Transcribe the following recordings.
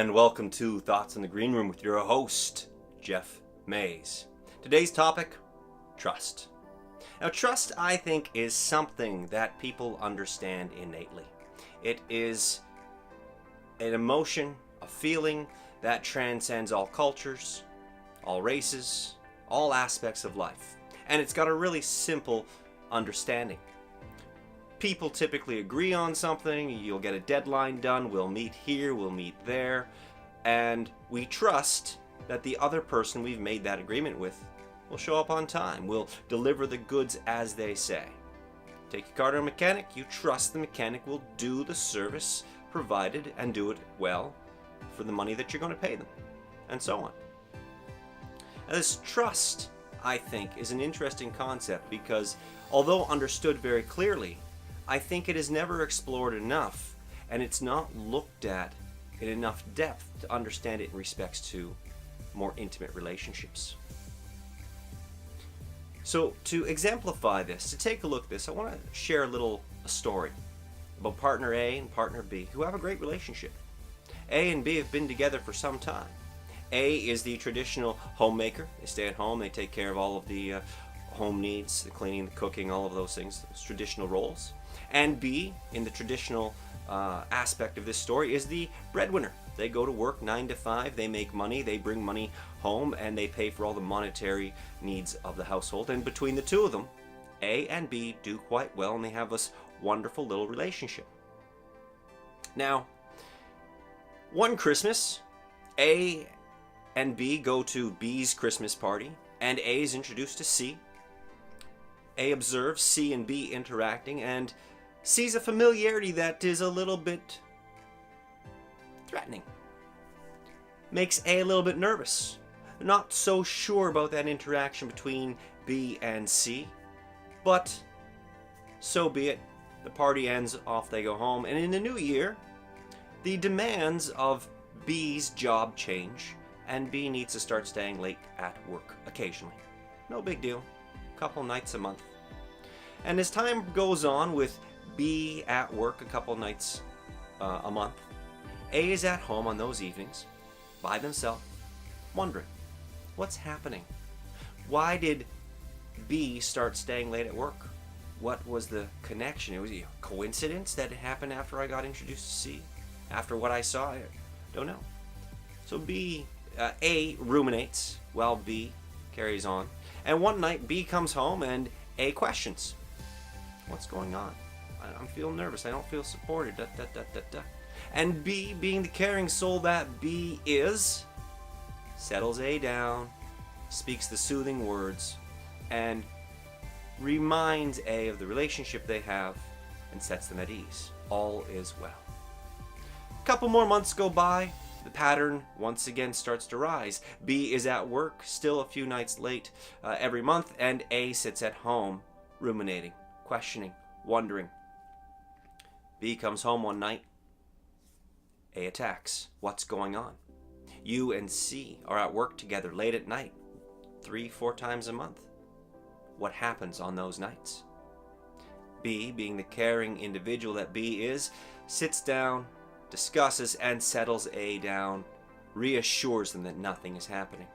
and welcome to Thoughts in the Green Room with your host, Geoff Mays. Today's topic, trust. Now, trust, I think, is something that people understand innately. It is an emotion, a feeling that transcends all cultures, all races, all aspects of life. And it's got a really simple understanding. People typically agree on something, you'll get a deadline done, we'll meet here, we'll meet there, and we trust that the other person we've made that agreement with will show up on time, will deliver the goods as they say. Take your car to a mechanic, you trust the mechanic will do the service provided and do it well for the money that you're going to pay them, and so on. Now, this trust, I think, is an interesting concept because although understood very clearly, I think it is never explored enough, and it's not looked at in enough depth to understand it in respects to more intimate relationships. So to exemplify this, to take a look at this, I want to share a story about partner A and partner B who have a great relationship. A and B have been together for some time. A is the traditional homemaker. They stay at home, they take care of all of the home needs, the cleaning, the cooking, all of those things, those traditional roles. And B, in the traditional aspect of this story, is the breadwinner. They go to work 9 to 5, they make money, they bring money home, and they pay for all the monetary needs of the household. And between the two of them, A and B do quite well, and they have this wonderful little relationship. Now, one Christmas, A and B go to B's Christmas party, and A is introduced to C. A observes C and B interacting and sees a familiarity that is a little bit threatening. Makes A a little bit nervous. Not so sure about that interaction between B and C, but so be it. The party ends, off they go home, and in the new year, the demands of B's job change, and B needs to start staying late at work occasionally. No big deal. Couple nights a month. And as time goes on with B at work a couple nights a month, A is at home on those evenings by themselves, wondering what's happening. Why did B start staying late at work? What was the connection? It was a coincidence that it happened after I got introduced to C, after what I saw. I don't know. So A ruminates while B carries on. And one night B comes home and A questions. What's going on? I'm feeling nervous. I don't feel supported. And B, being the caring soul that B is, settles A down, speaks the soothing words, and reminds A of the relationship they have and sets them at ease. All is well. A couple more months go by. The pattern once again starts to rise. B is at work, still a few nights late every month, and A sits at home, ruminating, questioning, wondering. B comes home one night. A attacks. What's going on? You and C are at work together late at night, 3-4 times a month. What happens on those nights? B, being the caring individual that B is, sits down, discusses and settles A down, reassures them that nothing is happening.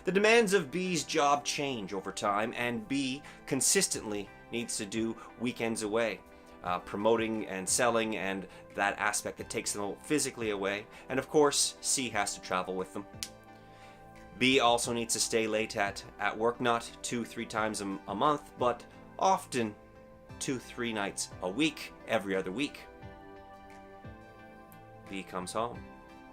The demands of B's job change over time, and B consistently needs to do weekends away, promoting and selling and that aspect that takes them physically away. And of course, C has to travel with them. B also needs to stay late at work, not 2-3 times a month, but often 2-3 nights a week, every other week. B comes home.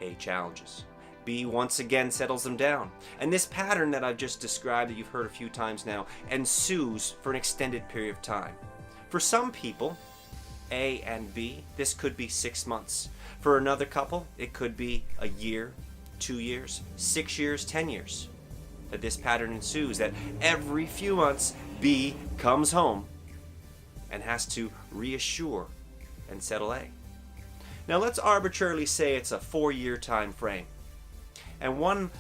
A challenges. B once again settles them down. And this pattern that I've just described, that you've heard a few times now, ensues for an extended period of time. For some people, A and B, this could be 6 months. For another couple, it could be a year, 2 years, 6 years, 10 years. That this pattern ensues, that every few months, B comes home and has to reassure and settle A. Now let's arbitrarily say it's a 4-year time frame. And one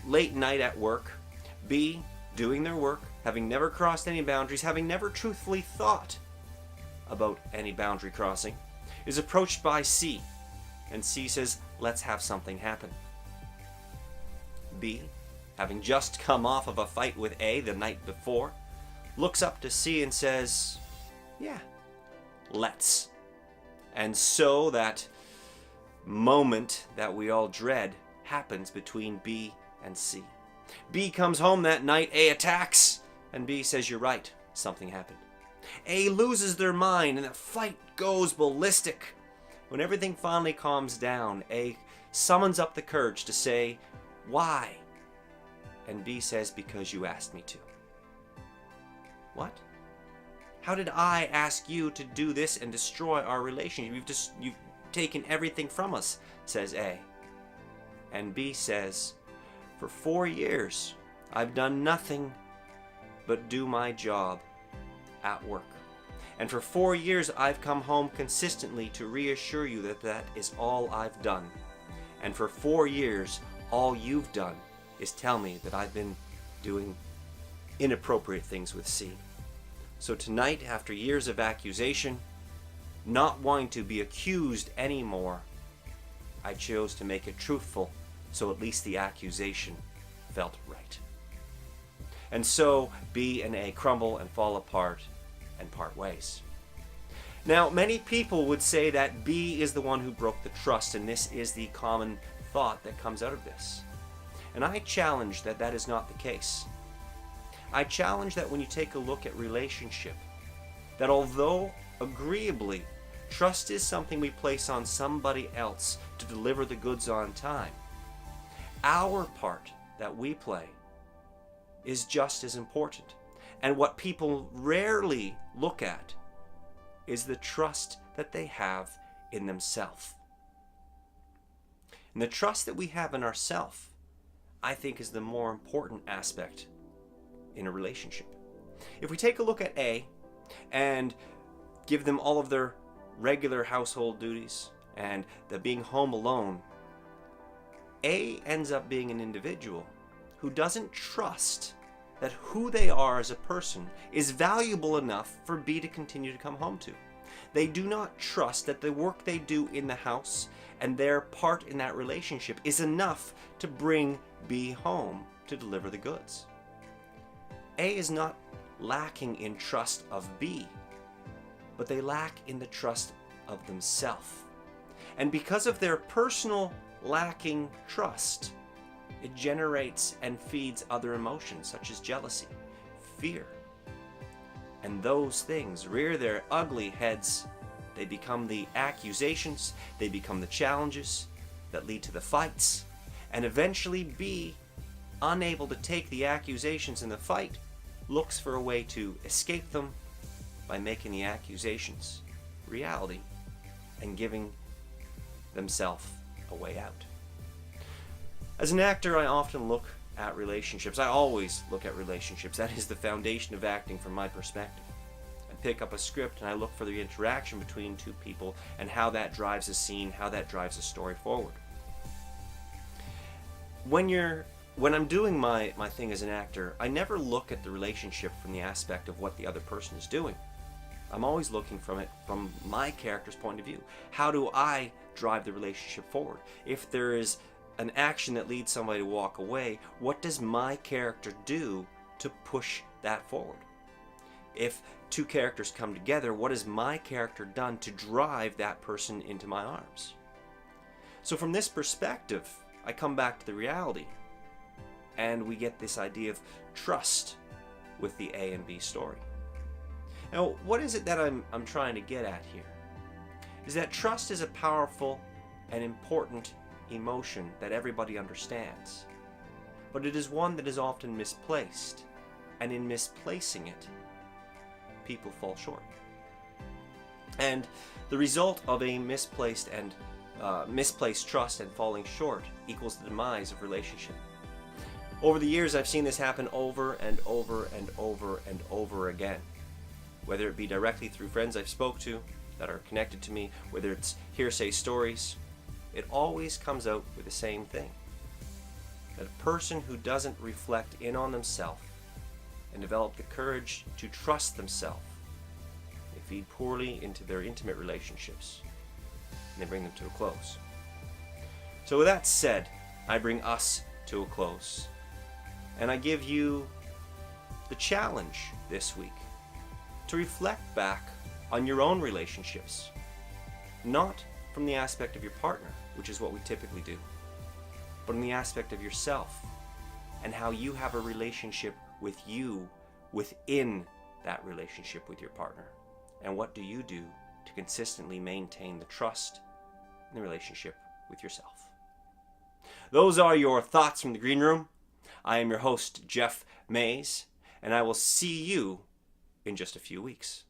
late night at work, B, doing their work, having never crossed any boundaries, having never truthfully thought about any boundary crossing, is approached by C and C says, let's have something happen. B, having just come off of a fight with A the night before, looks up to C and says, yeah, let's. And so that moment that we all dread happens between B and C. B comes home that night, A attacks, and B says, you're right, something happened. A loses their mind and the fight goes ballistic. When everything finally calms down, A summons up the courage to say, why? And B says, because you asked me to. What? How did I ask you to do this and destroy our relationship? You've taken everything from us, says A. And B says, for 4 years, I've done nothing but do my job at work. And for 4 years, I've come home consistently to reassure you that that is all I've done. And for 4 years, all you've done is tell me that I've been doing inappropriate things with C. So tonight, after years of accusation, not wanting to be accused anymore, I chose to make it truthful, so at least the accusation felt right. And so B and A crumble and fall apart and part ways. Now, many people would say that B is the one who broke the trust, and this is the common thought that comes out of this. And I challenge that that is not the case. I challenge that when you take a look at relationship, that although agreeably trust is something we place on somebody else to deliver the goods on time, our part that we play is just as important. And what people rarely look at is the trust that they have in themselves. And the trust that we have in ourselves, I think, is the more important aspect in a relationship. If we take a look at A and give them all of their regular household duties and the being home alone, A ends up being an individual who doesn't trust that who they are as a person is valuable enough for B to continue to come home to. They do not trust that the work they do in the house and their part in that relationship is enough to bring B home to deliver the goods. A is not lacking in trust of B, but they lack in the trust of themselves. And because of their personal lacking trust, it generates and feeds other emotions such as jealousy, fear. And those things rear their ugly heads. They become the accusations, they become the challenges that lead to the fights, and eventually B, unable to take the accusations in the fight, looks for a way to escape them by making the accusations reality and giving themselves a way out. As an actor, I often look at relationships. I always look at relationships. That is the foundation of acting from my perspective. I pick up a script and I look for the interaction between two people and how that drives a scene, how that drives a story forward. When I'm doing my thing as an actor, I never look at the relationship from the aspect of what the other person is doing. I'm always looking from it from my character's point of view. How do I drive the relationship forward? If there is an action that leads somebody to walk away, what does my character do to push that forward? If two characters come together, what has my character done to drive that person into my arms? So from this perspective, I come back to the reality, and we get this idea of trust with the A and B story. Now, what is it that I'm trying to get at here? Is that trust is a powerful and important emotion that everybody understands, but it is one that is often misplaced, and in misplacing it, people fall short. And the result of a misplaced trust and falling short equals the demise of relationship. Over the years, I've seen this happen over and over and over and over again, whether it be directly through friends I've spoke to that are connected to me, whether it's hearsay stories. It always comes out with the same thing. That a person who doesn't reflect in on themselves and develop the courage to trust themselves, they feed poorly into their intimate relationships and they bring them to a close. So with that said, I bring us to a close. And I give you the challenge this week to reflect back on your own relationships. Not from the aspect of your partner, which is what we typically do, but in the aspect of yourself and how you have a relationship with you within that relationship with your partner. And what do you do to consistently maintain the trust in the relationship with yourself? Those are your thoughts from the green room. I am your host, Geoff Mays, and I will see you in just a few weeks.